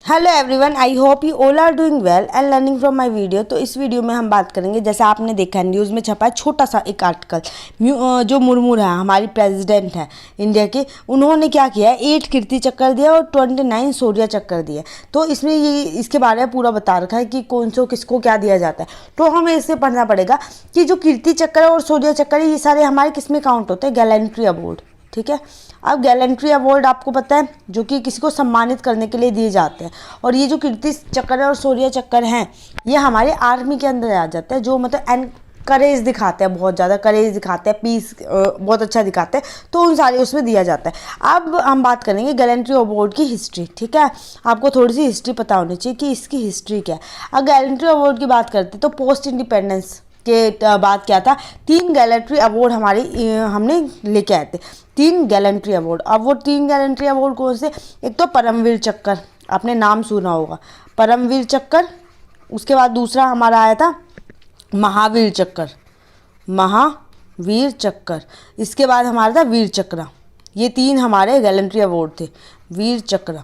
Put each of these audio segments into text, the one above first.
Hello everyone, I hope you all are doing well and learning from my video. तो इस video में हम बात करेंगे, जैसे आपने देखा है न्यूज़ में छपा है छोटा सा एक आर्टिकल। जो मुर्मू है, हमारी प्रेसिडेंट है इंडिया के, उन्होंने क्या किया है, 8 कीर्ति चक्कर दिया और 29 शौर्य चक्कर दिए। तो इसमें ये इसके बारे में पूरा बता रखा है कि कौन सो किसको क्या दिया जाता है। तो हमें इससे पढ़ना पड़ेगा कि जो कीर्ति चक्कर और शौर्य चक्कर है, ये सारे हमारे किस में काउंट होते हैं, गैलेंट्री अवार्ड। ठीक है, अब गैलेंट्री अवार्ड आपको पता है जो कि किसी को सम्मानित करने के लिए दिए जाते हैं। और ये जो कीर्ति चक्कर और शौर्य चक्कर हैं, ये हमारे आर्मी के अंदर आ जाता है, जो मतलब करेज दिखाते हैं, बहुत ज़्यादा करेज दिखाते हैं, पीस बहुत अच्छा दिखाते हैं, तो उन सारे उसमें दिया जाता है। अब हम बात करेंगे गैलेंट्री अवार्ड की हिस्ट्री। ठीक है, आपको थोड़ी सी हिस्ट्री पता होनी चाहिए कि इसकी हिस्ट्री क्या है। अब गैलेंट्री अवार्ड की बात करते हैं तो पोस्ट इंडिपेंडेंस के बाद क्या था, 3 गैलेंट्री अवार्ड हमने लेके आए थे, 3 गैलेंट्री अवार्ड। अब वो 3 गैलेंट्री अवार्ड कौन से, एक तो परमवीर चक्कर, आपने नाम सुना होगा, परमवीर चक्कर। उसके बाद दूसरा हमारा आया था महावीर चक्कर, महावीर चक्कर। इसके बाद हमारा था वीर चक्र। ये 3 हमारे गैलेंट्री अवार्ड थे, वीर चक्र।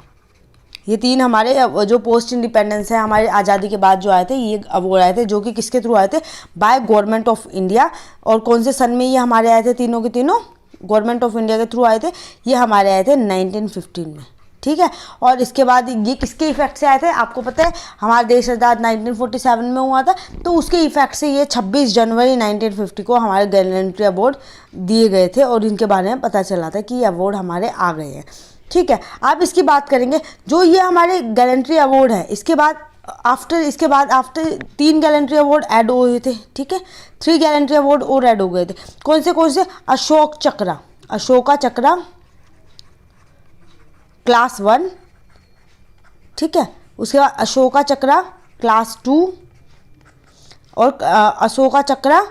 ये 3 हमारे जो पोस्ट इंडिपेंडेंस है, हमारे आज़ादी के बाद जो आए थे, ये अवार्ड आए थे, जो कि किसके थ्रू आए थे, बाय गवर्नमेंट ऑफ इंडिया। और कौन से सन में ये हमारे आए थे, तीनों के तीनों गवर्नमेंट ऑफ इंडिया के थ्रू आए थे। ये हमारे आए थे 1915 में। ठीक है, और इसके बाद ये किसके इफेक्ट से आए थे, आपको पता है हमारा देश आज़ाद 1947 में हुआ था, तो उसके इफेक्ट से ये 26 जनवरी 1950 को हमारे गैलेंट्री अवार्ड दिए गए थे, और इनके बारे में पता चला था कि ये अवार्ड हमारे आ गए हैं। ठीक है, आप इसकी बात करेंगे, जो ये हमारे गैलेंट्री अवार्ड है, इसके बाद आफ्टर 3 गैलेंट्री अवार्ड ऐड हुए थे। ठीक है, 3 गैलेंट्री अवार्ड और ऐड हो गए थे। कौन से, अशोक चक्र, अशोका चक्र क्लास 1। ठीक है, उसके बाद अशोका चक्र क्लास 2 और अशोका चक्र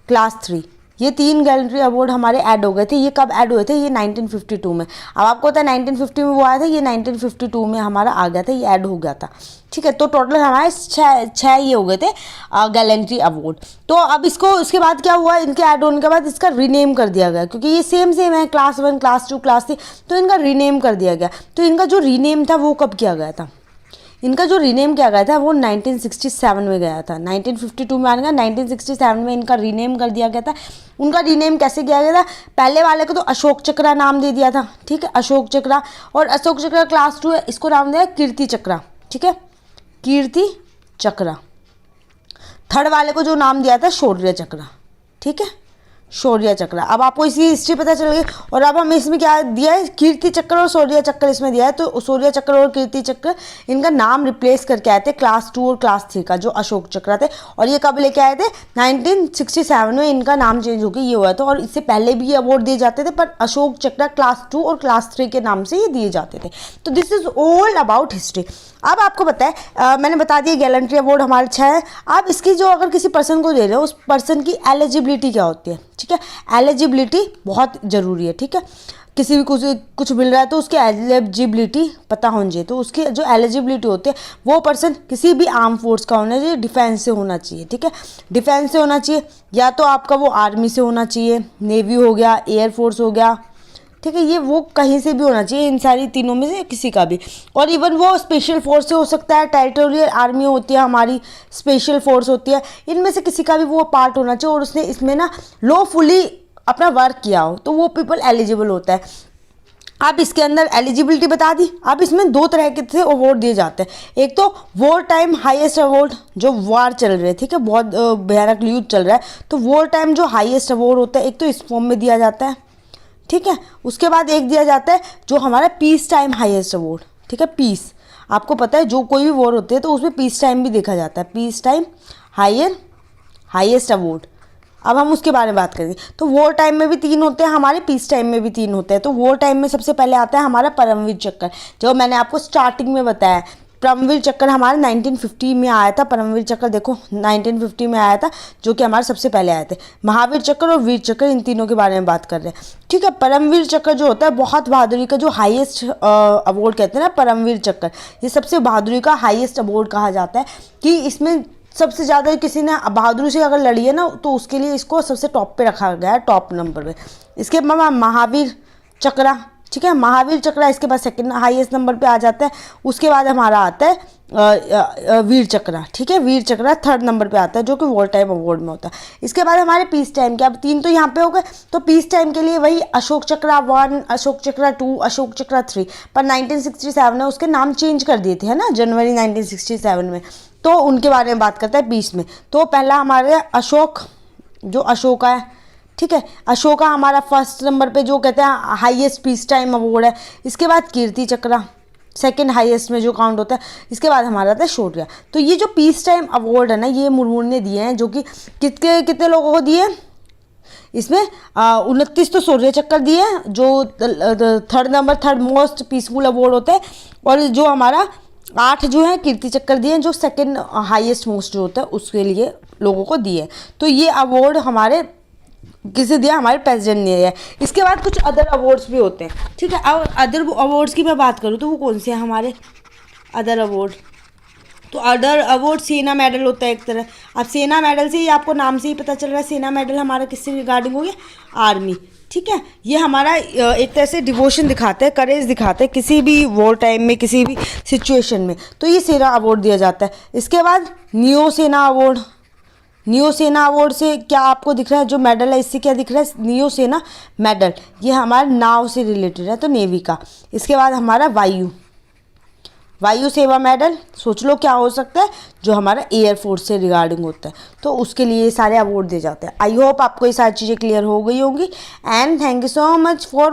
क्लास 3। ये 3 गैलेंट्री अवार्ड हमारे ऐड हो गए थे। ये कब ऐड हुए थे, ये 1952 में। अब आपको पता है 1950 में वो आया था, ये 1952 में हमारा आ गया था, ये ऐड हो गया था। ठीक है, तो टोटल हमारे 6 ये हो गए थे गैलेंट्री अवार्ड। तो अब इसको उसके बाद क्या हुआ, इनके ऐड होने के बाद इसका रीनेम कर दिया गया, क्योंकि ये सेम है, क्लास 1 क्लास 2 क्लास 3, तो इनका रीनेम कर दिया गया। तो इनका जो रीनेम था वो कब किया गया था, इनका जो रीनेम किया गया था वो 1967 में गया था। 1952 में आने का, 1967 में इनका रीनेम कर दिया गया था। उनका रीनेम कैसे किया गया था, पहले वाले को तो अशोक चक्र नाम दे दिया था। ठीक है, अशोक चक्र, और अशोक चक्र क्लास 2 है, इसको नाम दिया कीर्ति चक्र। ठीक है, कीर्ति चक्र। थर्ड वाले को जो नाम दिया था शौर्य चक्र। ठीक है, शौर्य चक्र। अब आपको इसकी हिस्ट्री पता चल गई। और अब हम इसमें क्या दिया है, कीर्ति चक्र और शौर्य चक्र इसमें दिया है। तो शौर्य चक्र और कीर्ति चक्र, इनका नाम रिप्लेस करके आए थे क्लास 2 और क्लास 3 का, जो अशोक चक्र थे। और ये कब लेके आए थे, 1967 में इनका नाम चेंज होकर ये हुआ था। और इससे पहले भी ये अवार्ड दिए जाते थे, पर अशोक चक्र क्लास 2 और क्लास 3 के नाम से ये दिए जाते थे। तो this is all about history. अब आपको पता है, मैंने बता दिया गैलेंट्री अवार्ड हमारे 6 है। अब इसकी जो अगर किसी पर्सन को दे रहे हो, उस पर्सन की एलिजिबिलिटी क्या होती है। ठीक है, एलिजिबिलिटी बहुत ज़रूरी है। ठीक है, किसी भी कुछ मिल रहा है तो उसकी एलिजिबिलिटी पता होनी चाहिए। तो उसकी जो एलिजिबिलिटी होती है, वो पर्सन किसी भी आर्म फोर्स का होना चाहिए, डिफेंस से होना चाहिए। ठीक है, डिफेंस से होना चाहिए, या तो आपका वो आर्मी से होना चाहिए, नेवी हो गया, एयरफोर्स हो गया। ठीक है, ये वो कहीं से भी होना चाहिए, इन सारी तीनों में से किसी का भी। और इवन वो स्पेशल फोर्स से हो सकता है, टेरिटोरियल आर्मी होती है हमारी, स्पेशल फोर्स होती है, इनमें से किसी का भी वो पार्ट होना चाहिए, और उसने इसमें ना लॉफुली अपना वर्क किया हो, तो वो पीपल एलिजिबल होता है। आप इसके अंदर एलिजिबिलिटी बता दी। अब इसमें 2 तरह के से अवार्ड दिए जाते हैं। एक तो वॉर टाइम हाईएस्ट अवार्ड, जो वार चल रहे हैं, ठीक है, बहुत भयानक युद्ध चल रहा है, तो वॉर टाइम जो हाईएस्ट अवार्ड होता है, एक तो इस फॉर्म में दिया जाता है। ठीक है, उसके बाद एक दिया जाता है जो हमारा पीस टाइम हाईएस्ट अवार्ड। ठीक है, पीस, आपको पता है जो कोई भी वॉर होती है तो उसमें पीस टाइम भी देखा जाता है, पीस टाइम हाईएस्ट अवार्ड। अब हम उसके बारे में बात करेंगे। तो वॉर टाइम में भी 3 होते हैं हमारे, पीस टाइम में भी 3 होते हैं। तो वॉर टाइम में सबसे पहले आता है हमारा परमवीर चक्र, जो मैंने आपको स्टार्टिंग में बताया। परमवीर चक्र हमारे 1950 में आया था। परमवीर चक्र देखो 1950 में आया था, जो कि हमारे सबसे पहले आए थे। महावीर चक्र और वीर चक्र, इन तीनों के बारे में बात कर रहे हैं। ठीक है, परमवीर चक्र जो होता है, बहुत बहादुरी का जो हाईएस्ट अवार्ड कहते हैं ना, परमवीर चक्र, ये सबसे बहादुरी का हाईएस्ट अवार्ड कहा जाता है। कि इसमें सबसे ज़्यादा किसी ने बहादुरी से अगर लड़ी है ना, तो उसके लिए इसको सबसे टॉप पे रखा गया है, टॉप नंबर पे। इसके महावीर चक्र ठीक है। महावीर चक्र इसके बाद सेकंड हाईएस्ट नंबर पे आ जाता है। उसके बाद हमारा आता है वीर चक्र, ठीक है। वीर चक्र थर्ड नंबर पे आता है जो कि वॉर टाइम अवार्ड में होता है। इसके बाद हमारे पीस टाइम के, अब 3 तो यहाँ पे हो गए, तो पीस टाइम के लिए वही अशोक चक्र 1, अशोक चक्र 2, अशोक चक्र 3, पर 1967 में उसके नाम चेंज कर दिए थे, है ना, जनवरी 1967 में। तो उनके बारे में बात करते हैं पीस में। तो पहला हमारे अशोक, जो अशोका है, ठीक है। अशोका हमारा फर्स्ट नंबर पे जो कहते हैं हाईएस्ट पीस टाइम अवार्ड है। इसके बाद कीर्ति चक्र सेकंड हाईएस्ट में जो काउंट होता है। इसके बाद हमारा आता है शौर्य। तो ये जो पीस टाइम अवार्ड है ना, ये मुर्मू ने दिए हैं, जो कि कितने लोगों को दिए, इसमें 29 तो शौर्य चक्र दिए हैं, जो थर्ड मोस्ट पीसफुल अवार्ड होता है। और जो हमारा 8 जो है कीर्ति चक्र दिए हैं, जो सेकंड हाईएस्ट मोस्ट जो होता है उसके लिए लोगों को दिए। तो ये अवार्ड हमारे किसे दिया, हमारे प्रेसिडेंट ने दिया है। इसके बाद कुछ अदर अवार्ड्स भी होते हैं, ठीक है। अब अदर अवार्ड्स की मैं बात करूँ तो वो कौन से हैं हमारे अदर अवार्ड। तो अदर अवार्ड सेना मेडल होता है एक तरह। अब सेना मेडल से ही आपको नाम से ही पता चल रहा है, सेना मेडल हमारा किससे रिगार्डिंग हो गया, आर्मी, ठीक है। ये हमारा एक तरह से डिवोशन दिखाते हैं, करेज दिखाते हैं किसी भी वॉर टाइम में, किसी भी सिचुएशन में। तो ये सेना अवार्ड दिया जाता है। इसके बाद नियो सेना अवार्ड। नियो सेना अवार्ड से क्या आपको दिख रहा है, जो मेडल है इससे क्या दिख रहा है, नियो सेना मेडल, ये हमारे नाव से रिलेटेड है, तो नेवी का। इसके बाद हमारा वायु सेवा मेडल, सोच लो क्या हो सकता है, जो हमारा एयरफोर्स से रिगार्डिंग होता है। तो उसके लिए ये सारे अवार्ड दिए जाते हैं। आई होप आपको ये सारी चीज़ें क्लियर हो गई होंगी। And thank you so much for